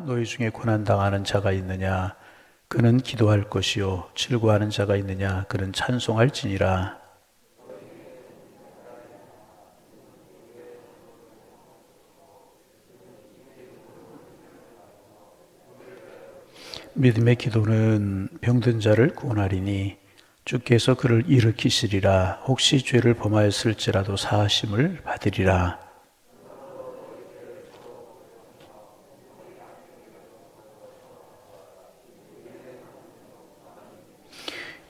너희 중에 고난당하는 자가 있느냐? 그는 기도할 것이요. 즐거워하는 자가 있느냐? 그는 찬송할지니라. 믿음의 기도는 병든 자를 구원하리니 주께서 그를 일으키시리라. 혹시 죄를 범하였을지라도 사하심을 받으리라.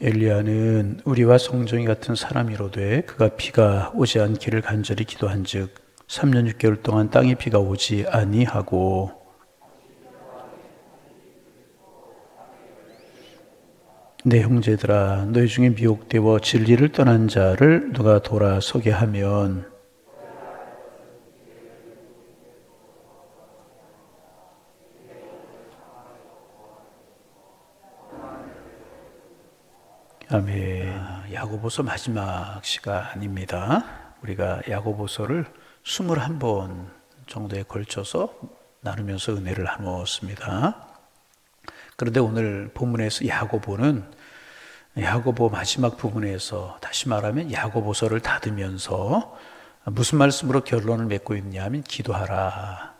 엘리야는 우리와 성정이 같은 사람이로되 그가 비가 오지 않기를 간절히 기도한즉 3년 6개월 동안 땅에 비가 오지 아니하고 내 형제들아 너희 중에 미혹되어 진리를 떠난 자를 누가 돌아서게 하면 아멘. 야고보서 마지막 시간입니다. 우리가 야고보서를 21번 정도에 걸쳐서 나누면서 은혜를 나누었습니다. 그런데 오늘 본문에서 야고보 마지막 부분에서 다시 말하면 야고보서를 닫으면서 무슨 말씀으로 결론을 맺고 있냐면 기도하라.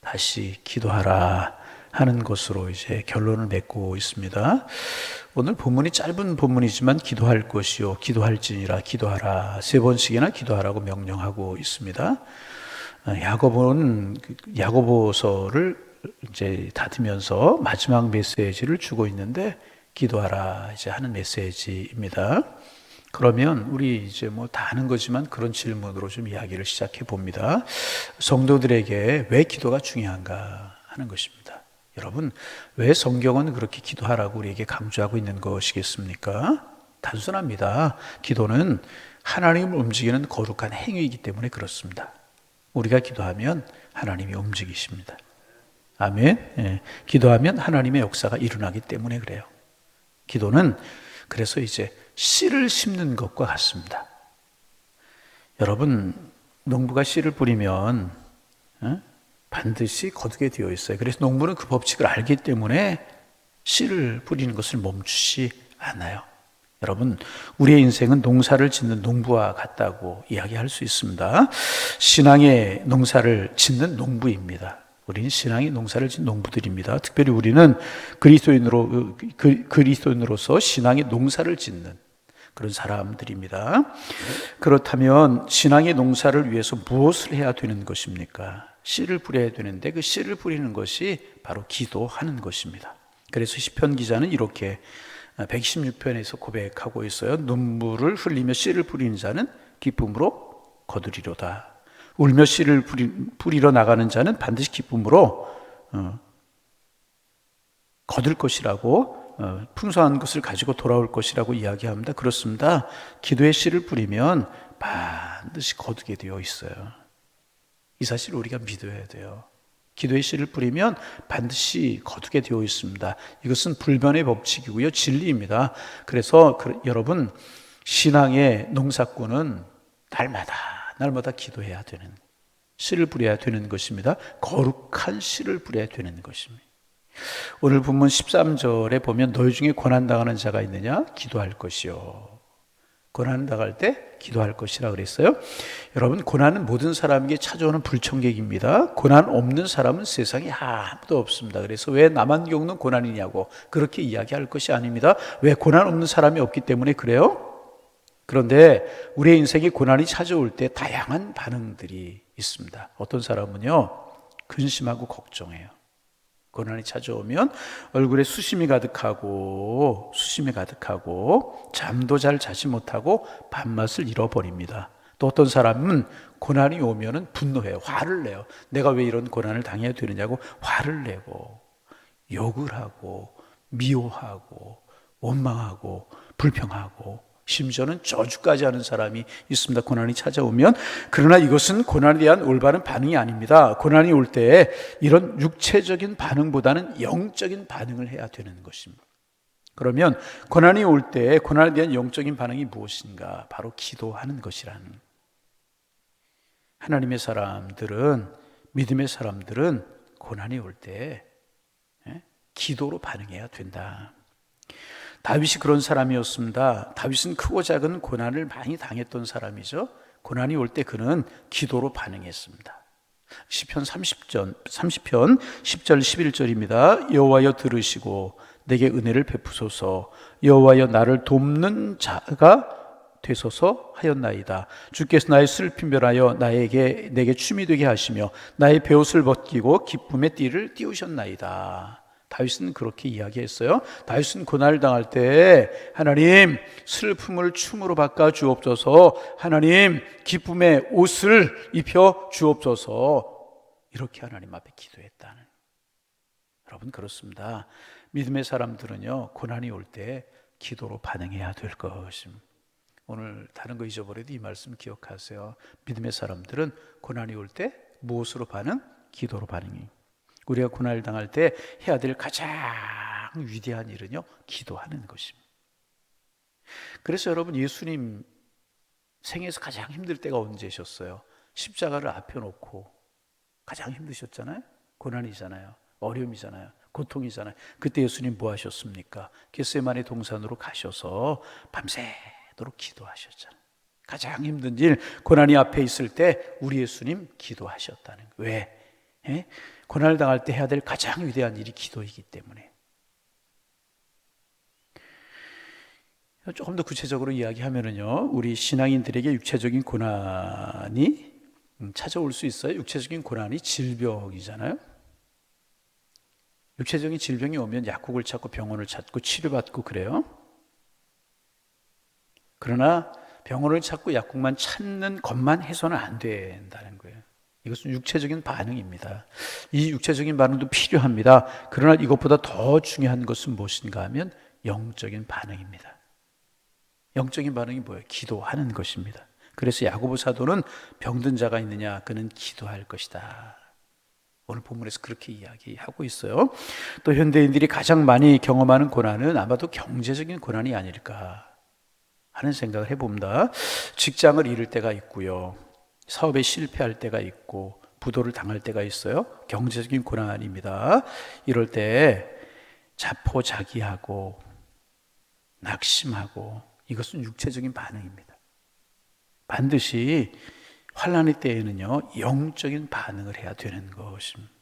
다시 기도하라 하는 것으로 이제 결론을 맺고 있습니다. 오늘 본문이 짧은 본문이지만 기도할 것이요 기도할지니라 기도하라 3번씩이나 기도하라고 명령하고 있습니다. 야고보는 야고보서를 이제 닫으면서 마지막 메시지를 주고 있는데 기도하라 이제 하는 메시지입니다. 그러면 우리 이제 뭐 다 아는 거지만 그런 질문으로 좀 이야기를 시작해 봅니다. 성도들에게 왜 기도가 중요한가 하는 것입니다. 여러분, 왜 성경은 그렇게 기도하라고 우리에게 강조하고 있는 것이겠습니까? 단순합니다. 기도는 하나님을 움직이는 거룩한 행위이기 때문에 그렇습니다. 우리가 기도하면 하나님이 움직이십니다. 아멘. 예. 기도하면 하나님의 역사가 일어나기 때문에 그래요. 기도는 그래서 이제 씨를 심는 것과 같습니다. 여러분, 농부가 씨를 뿌리면 반드시 거두게 되어 있어요. 그래서 농부는 그 법칙을 알기 때문에 씨를 뿌리는 것을 멈추지 않아요. 여러분, 우리의 인생은 농사를 짓는 농부와 같다고 이야기할 수 있습니다. 신앙의 농사를 짓는 농부입니다. 우리는 신앙의 농사를 짓는 농부들입니다. 특별히 우리는 그리스도인으로서 신앙의 농사를 짓는 그런 사람들입니다. 그렇다면 신앙의 농사를 위해서 무엇을 해야 되는 것입니까? 씨를 뿌려야 되는데 그 씨를 뿌리는 것이 바로 기도하는 것입니다. 그래서 시편 기자는 이렇게 116편에서 고백하고 있어요. 눈물을 흘리며 씨를 뿌리는 자는 기쁨으로 거두리로다. 울며 씨를 뿌리러 나가는 자는 반드시 기쁨으로 거둘 것이라고 풍성한 것을 가지고 돌아올 것이라고 이야기합니다. 그렇습니다. 기도의 씨를 뿌리면 반드시 거두게 되어 있어요. 이 사실을 우리가 믿어야 돼요. 기도의 씨를 뿌리면 반드시 거두게 되어 있습니다. 이것은 불변의 법칙이고요. 진리입니다. 그래서 여러분, 신앙의 농사꾼은 날마다 기도해야 되는, 씨를 뿌려야 되는 것입니다. 거룩한 씨를 뿌려야 되는 것입니다. 오늘 본문 13절에 보면 너희 중에 고난당하는 자가 있느냐? 기도할 것이요. 고난당할 때 기도할 것이라 그랬어요. 여러분, 고난은 모든 사람에게 찾아오는 불청객입니다. 고난 없는 사람은 세상에 아무도 없습니다. 그래서 왜 나만 겪는 고난이냐고 그렇게 이야기할 것이 아닙니다. 왜 고난 없는 사람이 없기 때문에 그래요? 그런데 우리의 인생에 고난이 찾아올 때 다양한 반응들이 있습니다. 어떤 사람은요, 근심하고 걱정해요. 고난이 찾아오면 얼굴에 수심이 가득하고 잠도 잘 자지 못하고 밥맛을 잃어버립니다. 또 어떤 사람은 고난이 오면은 분노해요. 화를 내요. 내가 왜 이런 고난을 당해야 되느냐고 화를 내고 욕을 하고 미워하고 원망하고 불평하고 심지어는 저주까지 하는 사람이 있습니다. 고난이 찾아오면. 그러나 이것은 고난에 대한 올바른 반응이 아닙니다. 고난이 올 때 이런 육체적인 반응보다는 영적인 반응을 해야 되는 것입니다. 그러면 고난이 올 때 고난에 대한 영적인 반응이 무엇인가? 바로 기도하는 것이라는. 하나님의 사람들은, 믿음의 사람들은 고난이 올 때 기도로 반응해야 된다. 다윗이 그런 사람이었습니다. 다윗은 크고 작은 고난을 많이 당했던 사람이죠. 고난이 올 때 그는 기도로 반응했습니다. 시편 30편 10절 11절입니다. 여호와여 들으시고 내게 은혜를 베푸소서. 여호와여 나를 돕는 자가 되소서 하였나이다. 주께서 나의 슬픔 변하여 내게 춤이 되게 하시며 나의 베옷을 벗기고 기쁨의 띠를 띄우셨나이다. 다윗은 그렇게 이야기했어요. 다윗은 고난을 당할 때 하나님 슬픔을 춤으로 바꿔 주옵소서, 하나님 기쁨의 옷을 입혀 주옵소서, 이렇게 하나님 앞에 기도했다는. 여러분 그렇습니다. 믿음의 사람들은요 고난이 올 때 기도로 반응해야 될 것입니다. 오늘 다른 거 잊어버려도 이 말씀 기억하세요. 믿음의 사람들은 고난이 올 때 무엇으로 반응? 기도로 반응이. 우리가 고난을 당할 때 해야 될 가장 위대한 일은요 기도하는 것입니다. 그래서 여러분 예수님 생애에서 가장 힘들 때가 언제셨어요? 십자가를 앞에 놓고 가장 힘드셨잖아요. 고난이잖아요. 어려움이잖아요. 고통이잖아요. 그때 예수님 뭐 하셨습니까? 겟세마네 동산으로 가셔서 밤새도록 기도하셨잖아요. 가장 힘든 일, 고난이 앞에 있을 때 우리 예수님 기도하셨다는 거예요. 왜? 고난을 당할 때 해야 될 가장 위대한 일이 기도이기 때문에. 조금 더 구체적으로 이야기하면은요, 우리 신앙인들에게 육체적인 고난이 찾아올 수 있어요. 육체적인 고난이 질병이잖아요. 육체적인 질병이 오면 약국을 찾고 병원을 찾고 치료받고 그래요. 그러나 병원을 찾고 약국만 찾는 것만 해서는 안 된다는 거예요. 이것은 육체적인 반응입니다. 이 육체적인 반응도 필요합니다. 그러나 이것보다 더 중요한 것은 무엇인가 하면 영적인 반응입니다. 영적인 반응이 뭐예요? 기도하는 것입니다. 그래서 야고보 사도는 병든 자가 있느냐? 그는 기도할 것이다. 오늘 본문에서 그렇게 이야기하고 있어요. 또 현대인들이 가장 많이 경험하는 고난은 아마도 경제적인 고난이 아닐까 하는 생각을 해봅니다. 직장을 잃을 때가 있고요. 사업에 실패할 때가 있고 부도를 당할 때가 있어요. 경제적인 고난입니다. 이럴 때 자포자기하고 낙심하고 이것은 육체적인 반응입니다. 반드시 환난의 때에는요 영적인 반응을 해야 되는 것입니다.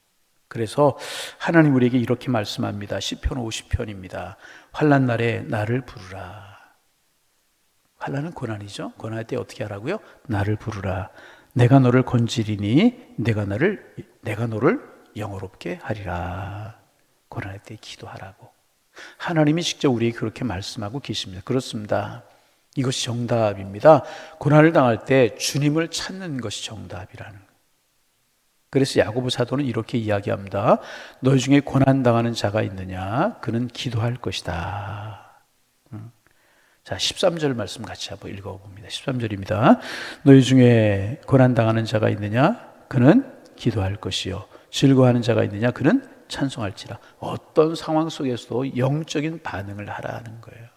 그래서 하나님 우리에게 이렇게 말씀합니다. 시편 50편입니다. 환난 날에 나를 부르라. 환난은 고난이죠. 고난할 때 어떻게 하라고요? 나를 부르라. 내가 너를 건지리니 내가 너를 영화롭게 하리라. 고난할 때 기도하라고. 하나님이 직접 우리에게 그렇게 말씀하고 계십니다. 그렇습니다. 이것이 정답입니다. 고난을 당할 때 주님을 찾는 것이 정답이라는 거예요. 그래서 야고보 사도는 이렇게 이야기합니다. 너희 중에 고난 당하는 자가 있느냐? 그는 기도할 것이다. 자, 13절 말씀 같이 한번 읽어봅니다. 13절입니다. 너희 중에 고난 당하는 자가 있느냐? 그는 기도할 것이요. 즐거워하는 자가 있느냐? 그는 찬송할지라. 어떤 상황 속에서도 영적인 반응을 하라는 거예요.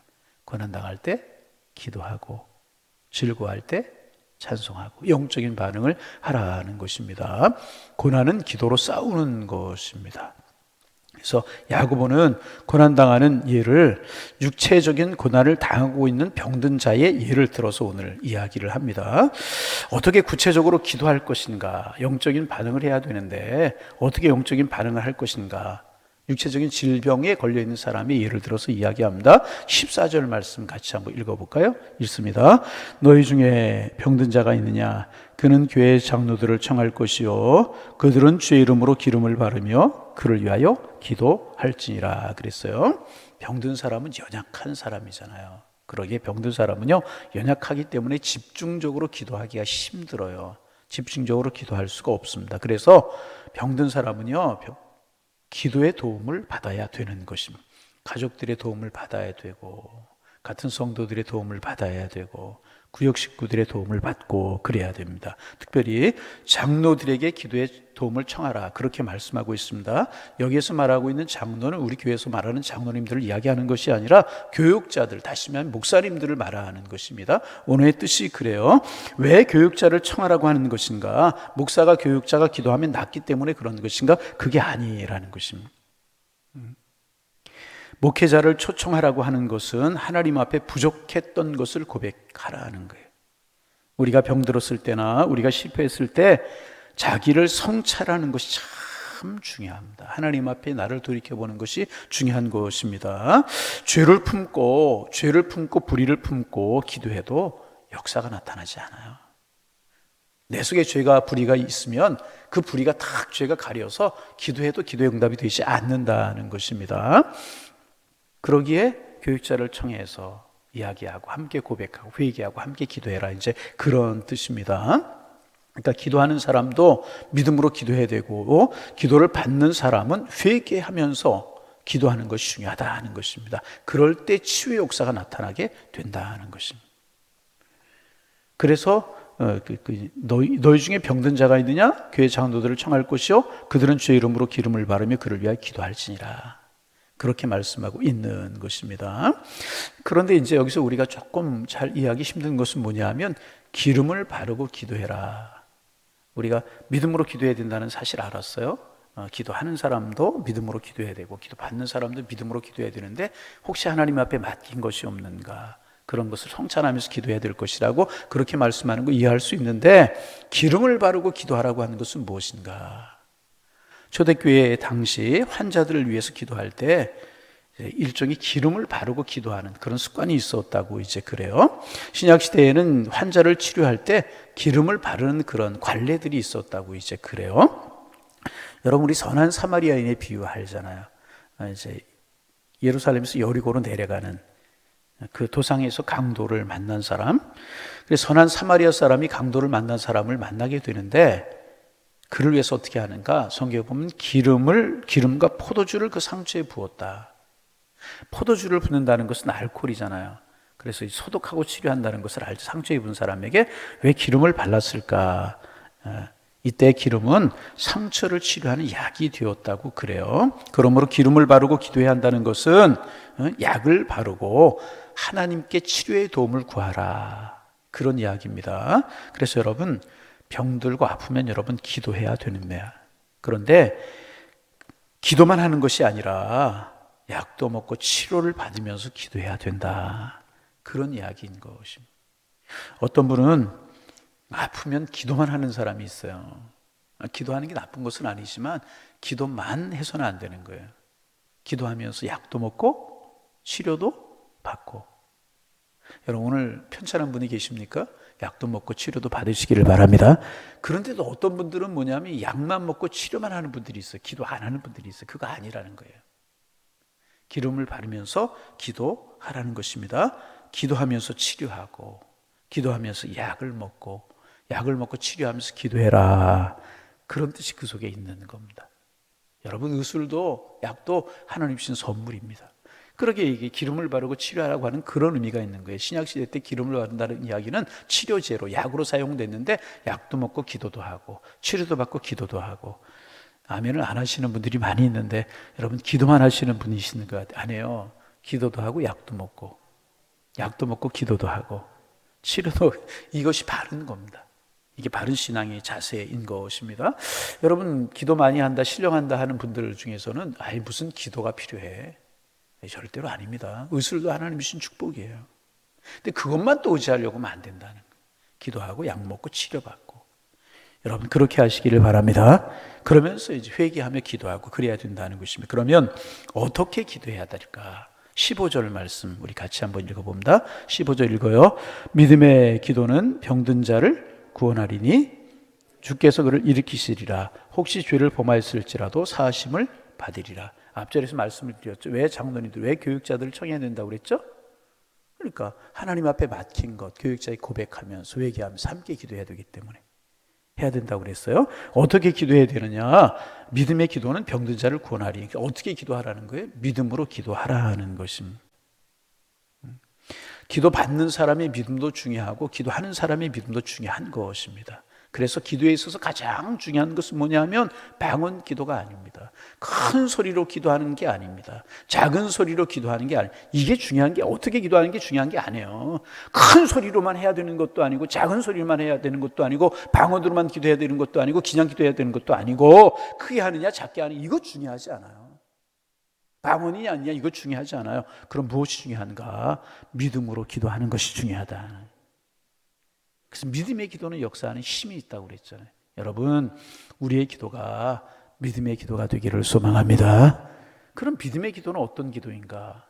고난 당할 때 기도하고 즐거워할 때 찬송하고 영적인 반응을 하라는 것입니다. 고난은 기도로 싸우는 것입니다. 그래서 야고보는 고난당하는 예를 육체적인 고난을 당하고 있는 병든 자의 예를 들어서 오늘 이야기를 합니다. 어떻게 구체적으로 기도할 것인가? 영적인 반응을 해야 되는데 어떻게 영적인 반응을 할 것인가? 육체적인 질병에 걸려있는 사람이 예를 들어서 이야기합니다. 14절 말씀 같이 한번 읽어볼까요? 읽습니다. 너희 중에 병든 자가 있느냐? 그는 교회 장로들을 청할 것이요 그들은 주의 이름으로 기름을 바르며 그를 위하여 기도할지니라 그랬어요. 병든 사람은 연약한 사람이잖아요. 그러기에 병든 사람은요 연약하기 때문에 집중적으로 기도하기가 힘들어요. 집중적으로 기도할 수가 없습니다. 그래서 병든 사람은요 기도의 도움을 받아야 되는 것입니다. 가족들의 도움을 받아야 되고 같은 성도들의 도움을 받아야 되고 구역 식구들의 도움을 받고 그래야 됩니다. 특별히 장로들에게 기도의 도움을 청하라 그렇게 말씀하고 있습니다. 여기에서 말하고 있는 장로는 우리 교회에서 말하는 장로님들을 이야기하는 것이 아니라 교육자들, 다시 말하면 목사님들을 말하는 것입니다. 오늘의 뜻이 그래요. 왜 교육자를 청하라고 하는 것인가? 목사가 교육자가 기도하면 낫기 때문에 그런 것인가? 그게 아니라는 것입니다. 목회자를 초청하라고 하는 것은 하나님 앞에 부족했던 것을 고백하라는 거예요. 우리가 병들었을 때나 우리가 실패했을 때 자기를 성찰하는 것이 참 중요합니다. 하나님 앞에 나를 돌이켜보는 것이 중요한 것입니다. 죄를 품고 불의를 품고 기도해도 역사가 나타나지 않아요. 내 속에 죄가 불의가 있으면 그 불의가 탁 죄가 가려서 기도해도 기도의 응답이 되지 않는다는 것입니다. 그러기에 교육자를 청해서 이야기하고 함께 고백하고 회개하고 함께 기도해라, 이제 그런 뜻입니다. 그러니까 기도하는 사람도 믿음으로 기도해야 되고, 기도를 받는 사람은 회개하면서 기도하는 것이 중요하다는 것입니다. 그럴 때 치유의 역사가 나타나게 된다는 것입니다. 그래서 너희 중에 병든 자가 있느냐? 교회 장로들을 청할 것이요 그들은 주의 이름으로 기름을 바르며 그를 위하여 기도할지니라. 그렇게 말씀하고 있는 것입니다. 그런데 이제 여기서 우리가 조금 잘 이해하기 힘든 것은 뭐냐면, 기름을 바르고 기도해라. 우리가 믿음으로 기도해야 된다는 사실 알았어요. 기도하는 사람도 믿음으로 기도해야 되고, 기도 받는 사람도 믿음으로 기도해야 되는데, 혹시 하나님 앞에 맡긴 것이 없는가, 그런 것을 성찬하면서 기도해야 될 것이라고 그렇게 말씀하는 거 이해할 수 있는데, 기름을 바르고 기도하라고 하는 것은 무엇인가? 초대교회 당시 환자들을 위해서 기도할 때 일종의 기름을 바르고 기도하는 그런 습관이 있었다고 이제 그래요. 신약 시대에는 환자를 치료할 때 기름을 바르는 그런 관례들이 있었다고 이제 그래요. 여러분, 우리 선한 사마리아인의 비유 알잖아요. 이제 예루살렘에서 여리고로 내려가는 그 도상에서 강도를 만난 사람. 그래서 선한 사마리아 사람이 강도를 만난 사람을 만나게 되는데, 그를 위해서 어떻게 하는가? 성경에 보면 기름과 포도주를 그 상처에 부었다. 포도주를 붓는다는 것은 알코올이잖아요. 그래서 소독하고 치료한다는 것을 알죠. 상처 입은 사람에게 왜 기름을 발랐을까? 이때 기름은 상처를 치료하는 약이 되었다고 그래요. 그러므로 기름을 바르고 기도해야 한다는 것은 약을 바르고 하나님께 치료의 도움을 구하라, 그런 이야기입니다. 그래서 여러분, 병들고 아프면 여러분 기도해야 되는 거야. 그런데 기도만 하는 것이 아니라 약도 먹고 치료를 받으면서 기도해야 된다, 그런 이야기인 것입니다. 어떤 분은 아프면 기도만 하는 사람이 있어요. 기도하는 게 나쁜 것은 아니지만 기도만 해서는 안 되는 거예요. 기도하면서 약도 먹고 치료도 받고. 여러분, 오늘 편찮은 분이 계십니까? 약도 먹고 치료도 받으시기를 바랍니다. 그런데도 어떤 분들은 뭐냐면 약만 먹고 치료만 하는 분들이 있어요. 기도 안 하는 분들이 있어요. 그거 아니라는 거예요. 기름을 바르면서 기도하라는 것입니다. 기도하면서 치료하고, 기도하면서 약을 먹고 치료하면서 기도해라, 그런 뜻이 그 속에 있는 겁니다. 여러분, 의술도 약도 하나님 주신 선물입니다. 그러게 이게 기름을 바르고 치료하라고 하는 그런 의미가 있는 거예요. 신약시대 때 기름을 바른다는 이야기는 치료제로, 약으로 사용됐는데, 약도 먹고 기도도 하고 치료도 받고 기도도 하고. 아멘을 안 하시는 분들이 많이 있는데, 여러분 기도만 하시는 분이시는 것 같아요. 안 해요. 기도도 하고 약도 먹고 기도도 하고 치료도. 이것이 바른 겁니다. 이게 바른 신앙의 자세인 것입니다. 여러분, 기도 많이 한다, 신령한다 하는 분들 중에서는 무슨 기도가 필요해? 절대로 아닙니다. 의술도 하나님 주신 축복이에요. 근데 그것만 또 의지하려고 하면 안 된다는 거예요. 기도하고 약 먹고 치료받고. 여러분, 그렇게 하시기를 바랍니다. 그러면서 이제 회개하며 기도하고 그래야 된다는 것입니다. 그러면 어떻게 기도해야 될까? 15절 말씀 우리 같이 한번 읽어봅니다. 15절 읽어요. 믿음의 기도는 병든 자를 구원하리니 주께서 그를 일으키시리라. 혹시 죄를 범하였을지라도 사하심을 받으리라. 앞절에서 말씀을 드렸죠. 왜 장로님들, 왜 교육자들을 청해야 된다고 그랬죠? 그러니까 하나님 앞에 맡긴 것, 교육자의 고백하면서 회개하면서 함께 기도해야 되기 때문에 해야 된다고 그랬어요. 어떻게 기도해야 되느냐? 믿음의 기도는 병든 자를 구원하리. 그러니까 어떻게 기도하라는 거예요? 믿음으로 기도하라는 것입니다. 기도 받는 사람의 믿음도 중요하고 기도하는 사람의 믿음도 중요한 것입니다. 그래서 기도에 있어서 가장 중요한 것은 뭐냐면 방언 기도가 아닙니다. 큰 소리로 기도하는 게 아닙니다. 작은 소리로 기도하는 게 아닙니다. 이게 중요한 게, 어떻게 기도하는 게 중요한 게 아니에요. 큰 소리로만 해야 되는 것도 아니고 작은 소리로만 해야 되는 것도 아니고 방언으로만 기도해야 되는 것도 아니고 그냥 기도해야 되는 것도 아니고, 크게 하느냐 작게 하느냐 이거 중요하지 않아요. 방언이냐 아니냐 이거 중요하지 않아요. 그럼 무엇이 중요한가? 믿음으로 기도하는 것이 중요하다. 그래서 믿음의 기도는 역사하는 힘이 있다고 그랬잖아요. 여러분, 우리의 기도가 믿음의 기도가 되기를 소망합니다. 그럼 믿음의 기도는 어떤 기도인가?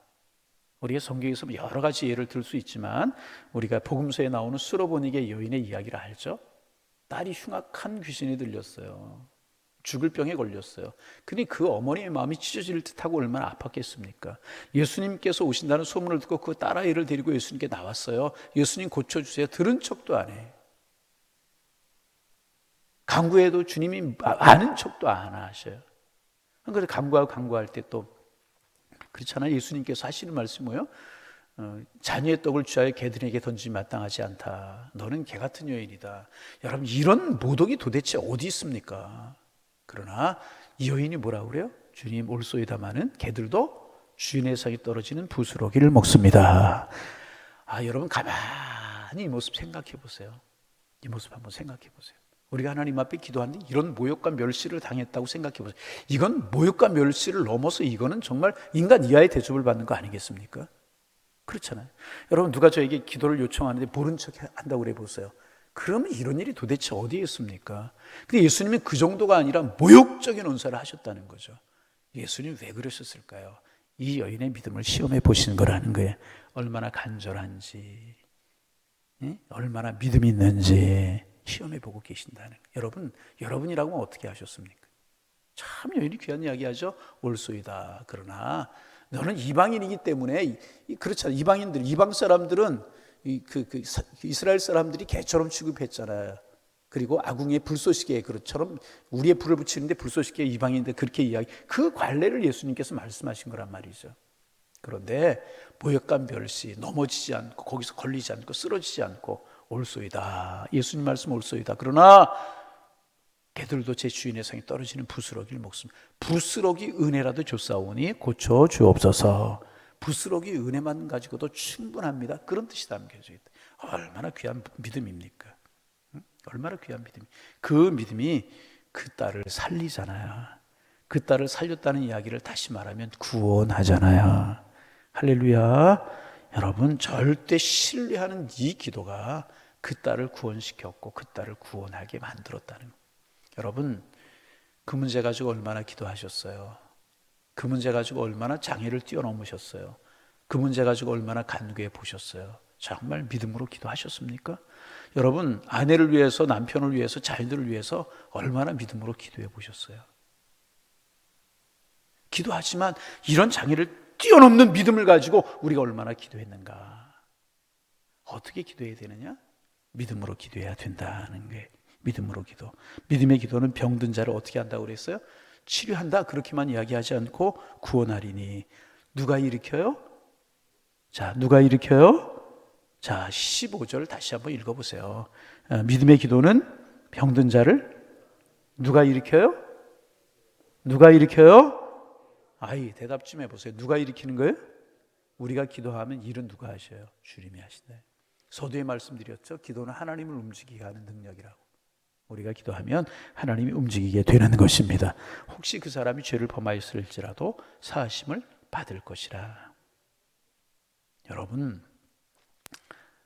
우리가 성경에서 여러 가지 예를 들 수 있지만 우리가 복음서에 나오는 수로보니게 여인의 이야기를 알죠? 딸이 흉악한 귀신이 들렸어요. 죽을 병에 걸렸어요. 근데 그 어머니의 마음이 찢어질 듯하고 얼마나 아팠겠습니까? 예수님께서 오신다는 소문을 듣고 그 딸아이를 데리고 예수님께 나왔어요. 예수님 고쳐주세요. 들은 척도 안 해. 간구해도 주님이 아는 척도 안 하셔요. 그래서 간구할 때 또 그렇잖아요. 예수님께서 하시는 말씀이 뭐예요? 자녀의 떡을 취하여 개들에게 던지지 마땅하지 않다. 너는 개 같은 여인이다. 여러분, 이런 모독이 도대체 어디 있습니까? 그러나 이 여인이 뭐라고 그래요? 주님 올소이다마는 개들도 주인의 상에 떨어지는 부스러기를 먹습니다. 여러분 가만히 이 모습 생각해 보세요. 이 모습 한번 생각해 보세요. 우리가 하나님 앞에 기도하는데 이런 모욕과 멸시를 당했다고 생각해 보세요. 이건 모욕과 멸시를 넘어서 이거는 정말 인간 이하의 대접을 받는 거 아니겠습니까? 그렇잖아요. 여러분, 누가 저에게 기도를 요청하는데 모른 척 한다고 그래 보세요. 그러면 이런 일이 도대체 어디에 있습니까? 근데 예수님은 그 정도가 아니라 모욕적인 언사를 하셨다는 거죠. 예수님 왜 그러셨을까요? 이 여인의 믿음을 시험해 보시는 거라는 거예요. 얼마나 간절한지, 얼마나 믿음이 있는지 시험해 보고 계신다는 거예요. 여러분이라고 하면 어떻게 하셨습니까? 참 여인이 귀한 이야기 하죠. 올소이다. 그러나 너는 이방인이기 때문에 그렇잖아요. 이방 사람들은 이스라엘 사람들이 개처럼 취급했잖아요. 그리고 아궁이에 불쏘시개 그릇처럼 우리의 불을 붙이는데 불쏘시개 이방인인데 그렇게 이야기 그 관례를 예수님께서 말씀하신 거란 말이죠. 그런데 모욕과 멸시 넘어지지 않고 거기서 걸리지 않고 쓰러지지 않고 올소이다. 예수님 말씀 올소이다. 그러나 개들도 제 주인의 상에 떨어지는 부스러기를 먹습니다. 부스러기 은혜라도 줬사오니 고쳐 주옵소서. 부스러기 은혜만 가지고도 충분합니다. 그런 뜻이 담겨져 있다. 얼마나 귀한 믿음입니까? 얼마나 귀한 믿음이. 그 믿음이 그 딸을 살리잖아요. 그 딸을 살렸다는 이야기를 다시 말하면 구원하잖아요. 할렐루야. 여러분, 절대 신뢰하는 이 기도가 그 딸을 구원시켰고 그 딸을 구원하게 만들었다는 거예요. 여러분, 그 문제 가지고 얼마나 기도하셨어요? 그 문제 가지고 얼마나 장애를 뛰어넘으셨어요? 그 문제 가지고 얼마나 간구해 보셨어요? 정말 믿음으로 기도하셨습니까? 여러분, 아내를 위해서, 남편을 위해서, 자녀들을 위해서 얼마나 믿음으로 기도해 보셨어요? 기도하지만 이런 장애를 뛰어넘는 믿음을 가지고 우리가 얼마나 기도했는가? 어떻게 기도해야 되느냐? 믿음으로 기도해야 된다는 게 믿음으로 기도. 믿음의 기도는 병든 자를 어떻게 한다고 그랬어요? 치료한다 그렇게만 이야기하지 않고 구원하리니. 누가 일으켜요? 자, 누가 일으켜요? 자, 15절 다시 한번 읽어보세요. 믿음의 기도는 병든 자를 누가 일으켜요? 누가 일으켜요? 대답 좀 해보세요. 누가 일으키는 거예요? 우리가 기도하면 일은 누가 하셔요? 주님이 하신다. 서두에 말씀드렸죠. 기도는 하나님을 움직이게 하는 능력이라고. 우리가 기도하면 하나님이 움직이게 되는 것입니다. 혹시 그 사람이 죄를 범하였을지라도 사하심을 받을 것이라. 여러분,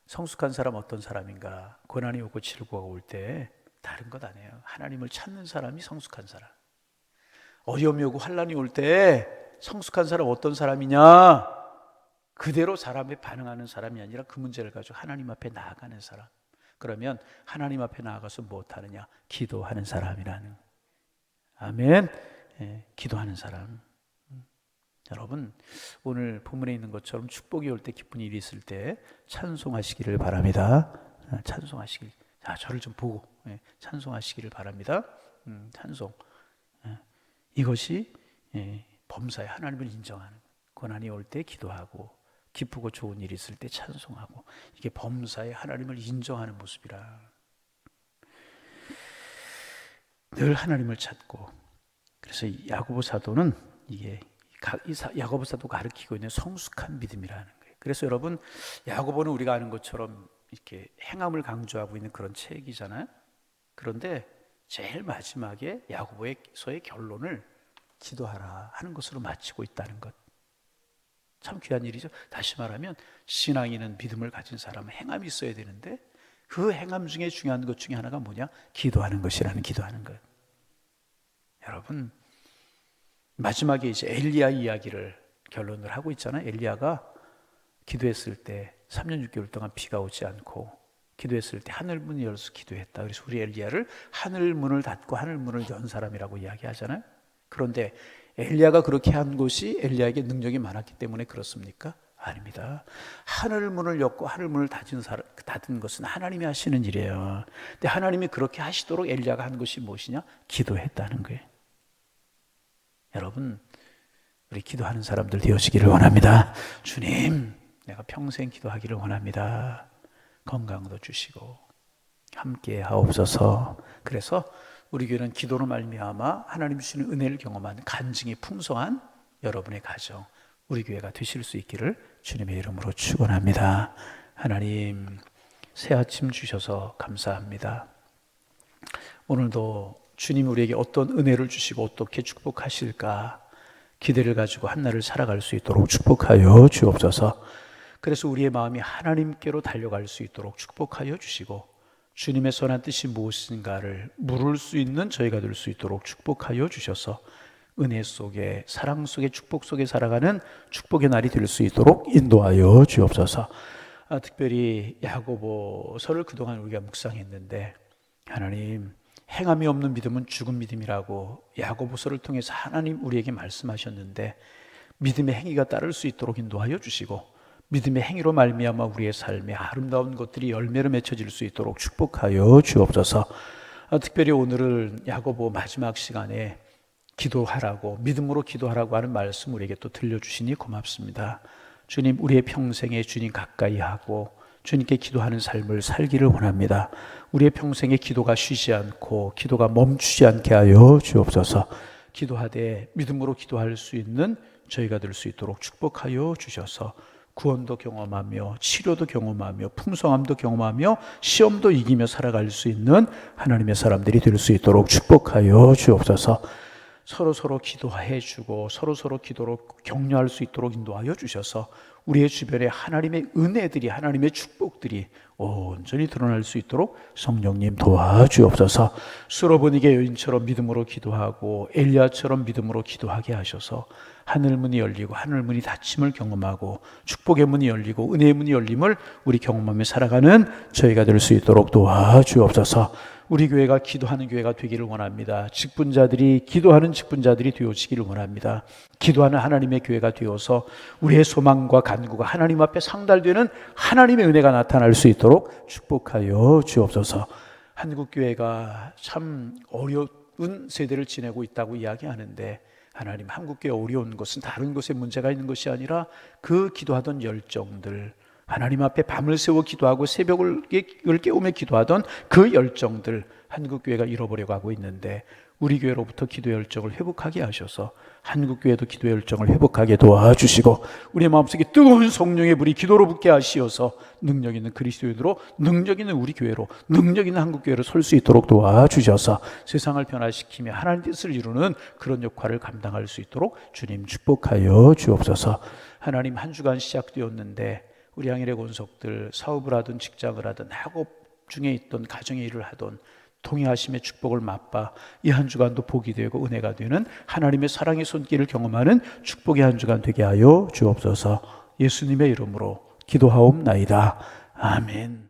성숙한 사람 어떤 사람인가? 고난이 오고 질고가 올 때 다른 것 아니에요. 하나님을 찾는 사람이 성숙한 사람. 어려움이 오고 환난이 올 때 성숙한 사람 어떤 사람이냐? 그대로 사람에 반응하는 사람이 아니라 그 문제를 가지고 하나님 앞에 나아가는 사람. 그러면 하나님 앞에 나아가서 무엇하느냐? 기도하는 사람이라는. 아멘. 기도하는 사람. 여러분, 오늘 본문에 있는 것처럼 축복이 올 때 기쁜 일이 있을 때 찬송하시기를 바랍니다. 찬송하시길. 저를 좀 보고 찬송하시기를 바랍니다. 찬송. 이것이 범사에 하나님을 인정하는. 고난이 올 때 기도하고 기쁘고 좋은 일이 있을 때 찬송하고, 이게 범사에 하나님을 인정하는 모습이라. 늘 하나님을 찾고. 그래서 야고보 사도는 이게 야고보 사도가 가르치고 있는 성숙한 믿음이라는 거예요. 그래서 여러분, 야고보는 우리가 아는 것처럼 이렇게 행함을 강조하고 있는 그런 책이잖아요. 그런데 제일 마지막에 야고보서의 결론을 기도하라 하는 것으로 마치고 있다는 것. 참 귀한 일이죠. 다시 말하면 신앙인은 믿음을 가진 사람은 행함이 있어야 되는데 그 행함 중에 중요한 것 중에 하나가 뭐냐? 기도하는 것이라는, 기도하는 것. 여러분, 마지막에 이제 엘리야 이야기를 결론을 하고 있잖아요. 엘리야가 기도했을 때 3년 6개월 동안 비가 오지 않고 기도했을 때 하늘 문이 열려서 기도했다. 그래서 우리 엘리야를 하늘 문을 닫고 하늘 문을 연 사람이라고 이야기하잖아요. 그런데 엘리야가 그렇게 한 것이 엘리야에게 능력이 많았기 때문에 그렇습니까? 아닙니다. 하늘 문을 엮고 하늘 문을 닫은 것은 하나님이 하시는 일이에요. 근데 하나님이 그렇게 하시도록 엘리야가 한 것이 무엇이냐? 기도했다는 거예요. 여러분, 우리 기도하는 사람들 되어지기를 원합니다. 주님, 내가 평생 기도하기를 원합니다. 건강도 주시고 함께 하옵소서. 그래서 우리 교회는 기도로 말미암아 하나님 주시는 은혜를 경험한 간증이 풍성한 여러분의 가정, 우리 교회가 되실 수 있기를 주님의 이름으로 축원합니다. 하나님, 새 아침 주셔서 감사합니다. 오늘도 주님 우리에게 어떤 은혜를 주시고 어떻게 축복하실까 기대를 가지고 한날을 살아갈 수 있도록 축복하여 주옵소서. 그래서 우리의 마음이 하나님께로 달려갈 수 있도록 축복하여 주시고 주님의 선한 뜻이 무엇인가를 물을 수 있는 저희가 될 수 있도록 축복하여 주셔서 은혜 속에, 사랑 속에, 축복 속에 살아가는 축복의 날이 될 수 있도록 인도하여 주옵소서. 특별히 야고보서를 그동안 우리가 묵상했는데 하나님, 행함이 없는 믿음은 죽은 믿음이라고 야고보서를 통해서 하나님 우리에게 말씀하셨는데 믿음의 행위가 따를 수 있도록 인도하여 주시고 믿음의 행위로 말미암아 우리의 삶에 아름다운 것들이 열매로 맺혀질 수 있도록 축복하여 주옵소서. 특별히 오늘은 야고보 마지막 시간에 기도하라고, 믿음으로 기도하라고 하는 말씀 우리에게 또 들려주시니 고맙습니다. 주님, 우리의 평생에 주님 가까이 하고 주님께 기도하는 삶을 살기를 원합니다. 우리의 평생에 기도가 쉬지 않고 기도가 멈추지 않게 하여 주옵소서. 기도하되 믿음으로 기도할 수 있는 저희가 될 수 있도록 축복하여 주셔서 구원도 경험하며 치료도 경험하며 풍성함도 경험하며 시험도 이기며 살아갈 수 있는 하나님의 사람들이 될 수 있도록 축복하여 주옵소서. 서로 기도해 주고 서로 기도로 격려할 수 있도록 인도하여 주셔서 우리의 주변에 하나님의 은혜들이, 하나님의 축복들이 온전히 드러날 수 있도록 성령님 도와주옵소서. 수로보니게 여인처럼 믿음으로 기도하고 엘리야처럼 믿음으로 기도하게 하셔서 하늘문이 열리고 하늘문이 닫힘을 경험하고 축복의 문이 열리고 은혜의 문이 열림을 우리 경험하며 살아가는 저희가 될 수 있도록 도와주옵소서. 우리 교회가 기도하는 교회가 되기를 원합니다. 직분자들이 기도하는 직분자들이 되어지기를 원합니다. 기도하는 하나님의 교회가 되어서 우리의 소망과 간구가 하나님 앞에 상달되는 하나님의 은혜가 나타날 수 있도록 축복하여 주옵소서. 한국 교회가 참 어려운 세대를 지내고 있다고 이야기하는데 하나님, 한국 교회 어려운 것은 다른 곳에 문제가 있는 것이 아니라 그 기도하던 열정들, 하나님 앞에 밤을 새워 기도하고 새벽을 깨우며 기도하던 그 열정들, 한국교회가 잃어버려고 하고 있는데 우리 교회로부터 기도 열정을 회복하게 하셔서 한국교회도 기도 열정을 회복하게 도와주시고 우리 마음속에 뜨거운 성령의 불이 기도로 붙게 하시어서 능력 있는 그리스도인으로, 능력 있는 우리 교회로, 능력 있는 한국교회로 설 수 있도록 도와주셔서 세상을 변화시키며 하나님 뜻을 이루는 그런 역할을 감당할 수 있도록 주님 축복하여 주옵소서. 하나님, 한 주간 시작되었는데 우리 향일의 권속들 사업을 하든 직장을 하든 학업 중에 있던 가정의 일을 하던 통행하심의 축복을 맛봐 이 한 주간도 복이 되고 은혜가 되는 하나님의 사랑의 손길을 경험하는 축복의 한 주간 되게 하여 주옵소서. 예수님의 이름으로 기도하옵나이다. 아멘.